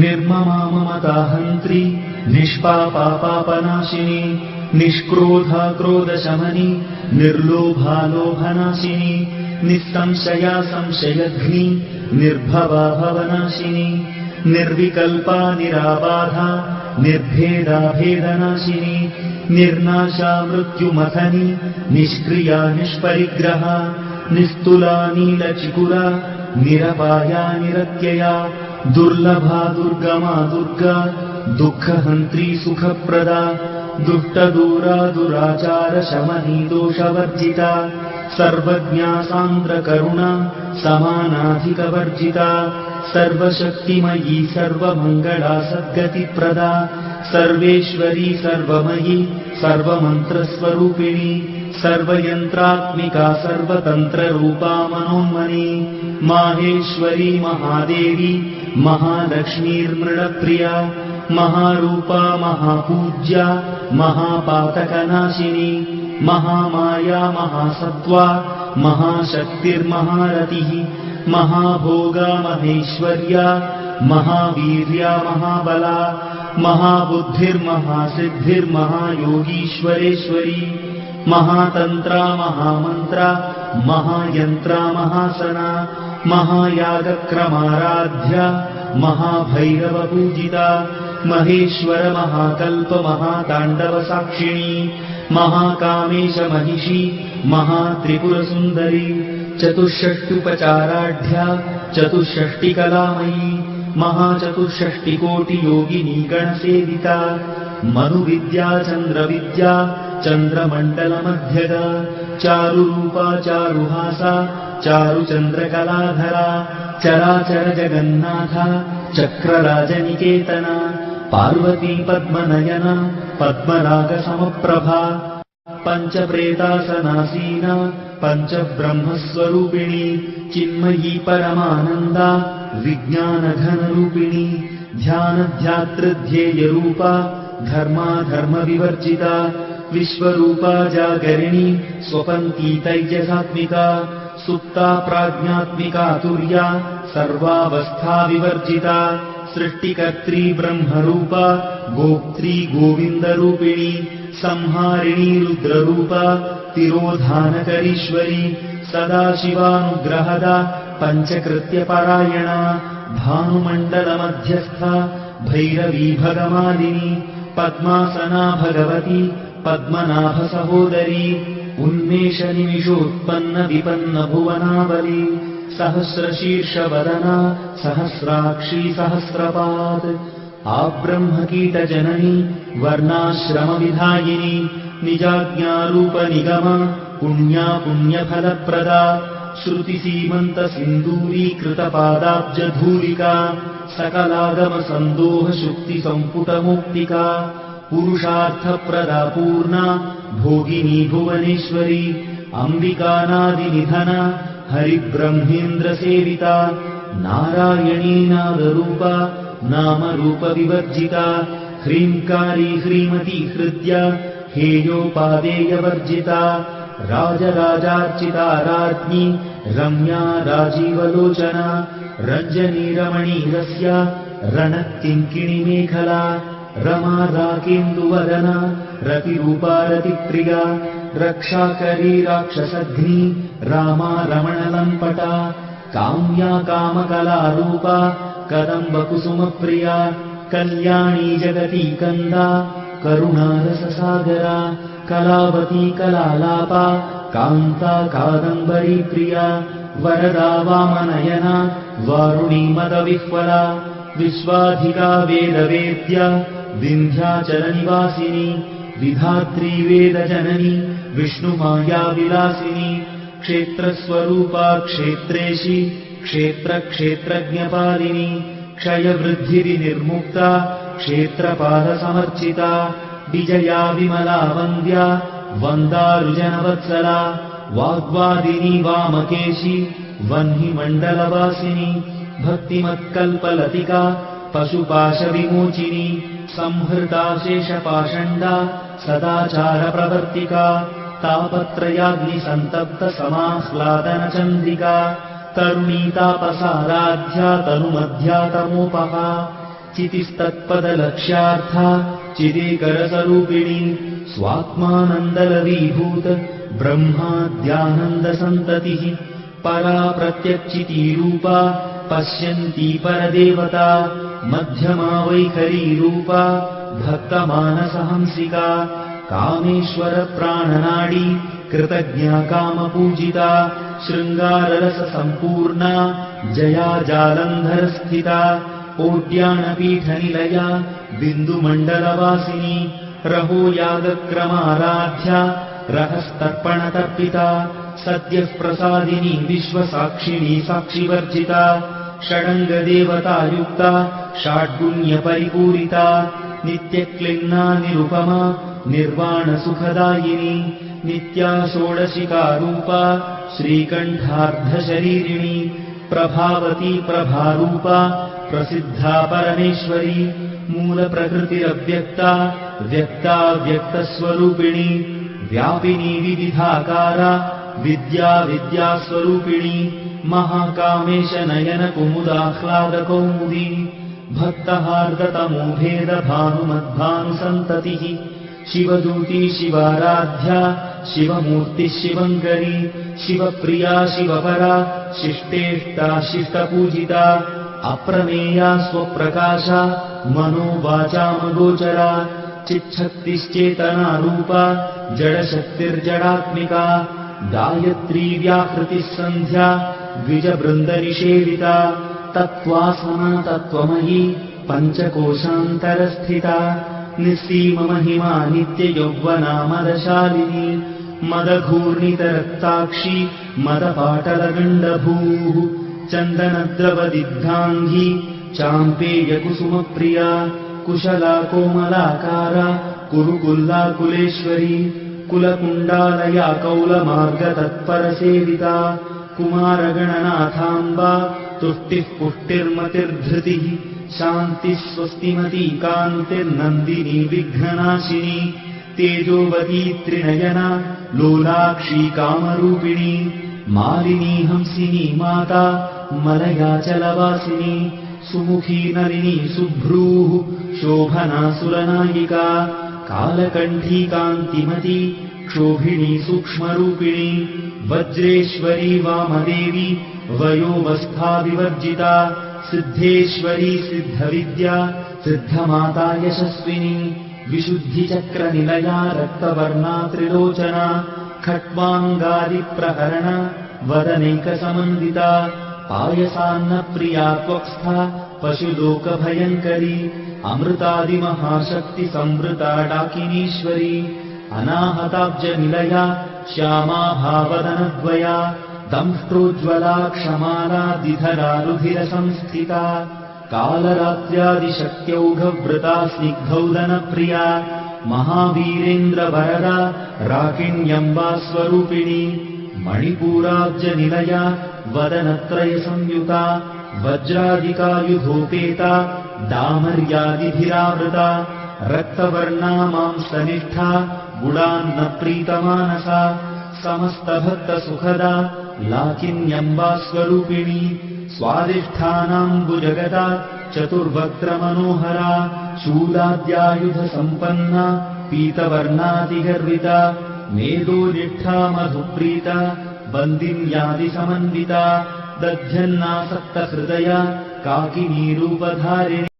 निर्ममा ममताहन्त्री निष्पापा पापनाशिनी निष्क्रोधा क्रोधशमनी निर्लोभा लोभनाशिनी निस्संशया संशयघ्नी निर्भवा भवनाशिनी निर्विकल्पा निराबाधा निर्भेदा भेदनाशिनी निर्नाशा मृत्युमथनी निष्क्रिया निष्परिग्रहा निस्तुला नीलचिकुरा निरपाया निरत्यया दुर्लभा दुर्गमा दुर्गा दुःखहन्त्री सुखप्रदा दुष्टदूरा दुराचार शमनी दोषवर्जिता सर्वज्ञा सान्द्रकरुणा समानाधिकवर्जिता सर्वशक्तिमयी सर्वमङ्गला सद्गतिप्रदा सर्वेश्वरी सर्वमयी सर्वमन्त्रस्वरूपिणी सर्वयन्त्रात्मिका सर्वतन्त्ररूपा मनोन्मनी माहेश्वरी महादेवी महालक्ष्मीर्मृडप्रिया महारूपा महापूज्या महापातकनाशिनी महामाया महासत्त्वा महाशक्तिर्महारतिः महाभोगा महेश्वर्या महावीर्या महाबला महाबुद्धिर्महासिद्धिर्महायोगीश्वरेश्वरी महातन्त्रा महामन्त्रा महायन्त्रा महासना महायागक्रमाराध्या महाभैरवपूजिता महेश्वर महाकल्प महाताण्डवसाक्षिणी महाकामेश महिषी महात्रिपुरसुन्दरी चतुष्षष्ट्युपचाराढ्या चतुष्षष्टिकलामयी महाचतुष्षष्टिकोटियोगिनी गणसेविता मनुविद्या चन्द्रविद्या चन्द्रमण्डलमध्यगा चारुरूपा चारुहासा चारुचन्द्रकलाधरा चराचर जगन्नाथा चक्रराजनिकेतना पार्वती पद्मनयना पद्मरागसमप्रभा पञ्चप्रेतासनासीना पञ्चब्रह्मस्वरूपिणी चिन्मयी परमानन्दा विज्ञानघनरूपिणी ध्यानध्यातृध्येयरूपा धर्माधर्मविवर्जिता विश्वरूपा जागरिणी स्वपन्ती तैजसात्मिका सुप्ता प्राज्ञात्मिका तुर्या सर्वावस्थाविवर्जिता सृष्टिकर्त्री ब्रह्मरूपा गोप्त्री गोविन्दरूपिणी संहारिणी रुद्ररूपा तिरोधानकरीश्वरी सदाशिवानुग्रहदा पञ्चकृत्यपरायणा भानुमण्डलमध्यस्था भैरवी भगमालिनी पद्मासना भगवती पद्मनाभसहोदरी उन्मेषनिमिषोत्पन्न विपन्न भुवनावली सहस्रशीर्षवदना सहस्राक्षी सहस्रपात् आब्रह्मकीटजननी वर्णाश्रमविधायिनी निजाज्ञारूपनिगमा पुण्या पुण्यफलप्रदा श्रुतिसीमन्तसिन्दूरीकृतपादाब्जधूलिका सकलागमसन्दोहशुक्तिसम्पुटमुक्तिका पुरुषार्थप्रदा पूर्णा भोगिनी भुवनेश्वरी अम्बिकानादिनिधना हरिब्रह्मेन्द्रसेविता नारायणी नादरूपा नामरूपविवर्जिता ह्रीङ्कारी ह्रीमती हृद्या हेयोपादेयवर्जिता राजराजार्चिता राज्ञी रम्या राजीवलोचना रञ्जनी रमणीरस्या रणकिङ्किणीमेखला रमा राकेन्दुवदना रतिरूपा रतिप्रिया रक्षाकरी राक्षसघ्नी रामा रमणलम्पटा काम्या कामकलारूपा कदम्बकुसुमप्रिया कल्याणी जगती कन्दा करुणारससागरा कलावती कलालापा कान्ता कादम्बरी प्रिया वरदा वामनयना वारुणी मदविह्वला विश्वाधिका वेदवेद्या विन्ध्याचलनिवासिनी विधात्री वेदजननी विष्णुमायाविलासिनी क्षेत्रस्वरूपा क्षेत्रेशी क्षेत्रक्षेत्रज्ञपालिनी क्षयवृद्धिविनिर्मुक्ता क्षेत्रपादसमर्चिता विजया विमला वन्द्या वन्दारुजनवत्सला वाग्वादिनी वामकेशी वह्निमण्डलवासिनी भक्तिमत्कल्पलतिका पशुपाशविमोचिनी संहृता शेषपाषण्डा सदाचारप्रवर्तिका तापत्रयाग्निसन्तप्तसमाह्लादनचन्द्रिका तरुणी तापसाराध्या तनुमध्या तमोपहा चितिस्तत्पदलक्ष्यार्था चिदेकरस्वरूपिणी स्वात्मानन्दलवीभूत ब्रह्माद्यानन्दसन्ततिः परा प्रत्यक्षितीरूपा पश्यन्ती परदेवता मध्यमा वैखरीरूपा भक्तमानसहंसिका कामेश्वरप्राणनाडी कृतज्ञा कामपूजिता शृङ्गाररससम्पूर्णा जया जालन्धरस्थिता ओड्यानपीठनिलया बिन्दुमण्डलवासिनी रहो यागक्रमाराध्या रहस्तर्पणतर्पिता सद्यः प्रसादिनी विश्वसाक्षिणी साक्षिवर्जिता षडङ्गदेवतायुक्ता षाड्गुण्यपरिपूरिता नित्यक्लिन्ना निरुपमा निर्वाणसुखदायिनी नित्या षोडशिकारूपा श्रीकण्ठार्धशरीरिणी प्रभावती प्रभारूपा प्रसिद्धा परमेश्वरी मूलप्रकृतिरव्यक्ता व्यक्ता व्यक्तस्वरूपिणी व्यापिनी विविधाकारा विद्या विद्यास्वरूपिणी महाकामेशनयन कुमुदाह्लादकौमुदी भक्तहार्दतमो भेदभानुमद्भानुसन्ततिः शिवदूती शिवाराध्या शिवमूर्तिः शिवङ्करी शिवप्रिया शिवपरा शिष्टेष्टा शिष्टपूजिता अप्रमेया स्वप्रकाशा मनोवाचामगोचरा चिच्छक्तिश्चेतनारूपा जडशक्तिर्जडात्मिका गायत्री व्याहृतिः सन्ध्या द्विजवृन्दनिषेविता तत्त्वासना तत्त्वमयी पञ्चकोशान्तरस्थिता निःसीममहिमा नित्ययौवना मदशालिनी मदघूर्णितरक्ताक्षी मदपाटलगण्डभूः चन्दनद्रवदिग्धाङ्गी चाम्पेयकुसुमप्रिया कुशला कोमलाकारा कुरुकुल्लाकुलेश्वरी कुलकुण्डालया कौलमार्गतत्परसेविता कुमारगणनाथाम्बा तुष्टिः पुष्टिर्मतिर्धृतिः शान्तिः स्वस्तिमती कान्तिर्नन्दिनी विघ्ननाशिनी तेजोवती त्रिनयना लोलाक्षी कामरूपिणी मालिनी हंसिनी माता मलयाचलवासिनी सुमुखी नलिनी सुभ्रूः शोभना सुरनायिका कालकण्ठी कान्तिमती क्षोभिणी सूक्ष्मरूपिणी वज्रेश्वरी वामदेवी वयोवस्था विवर्जिता सिद्धेश्वरी सिद्धविद्या सिद्धमाता यशस्विनी विशुद्धिचक्रनिलया रक्तवर्णा त्रिलोचना खट्वाङ्गादिप्रहरण वदनैकसमन्विता पायसान्नप्रिया त्वक्स्था पशुलोकभयङ्करी अमृतादिमहाशक्तिसंवृता डाकिनीश्वरी अनाहताब्जनिलया श्यामा भावदनद्वया दंष्ट्रोज्ज्वला क्षमाला दिधरा रुधिरसंस्थिता कालरात्र्यादिशक्त्यौघवृता स्निग्धौदनप्रिया महावीरेन्द्रवरदा राकिण्यम्बा स्वरूपिणी मणिपूराब्जनिलया वदनत्रयसंयुता वज्रादिकायुधोपेता दामर्यादिभिरावृता रक्तवर्णा मांसनिष्ठा गुडान्नप्रीतमानसा समस्तभक्तसुखदा लाकिन्यम्बा स्वरूपिणी स्वादिष्ठानाम्बुजगदा चतुर्वक्त्रमनोहरा शूलाद्यायुधसम्पन्ना पीतवर्णादिगर्विता मेदोनिष्ठा मधुप्रीता बन्दिन्यादिसमन्विता दध्यन्नासक्तहृदया काकिनीरूपधारिणी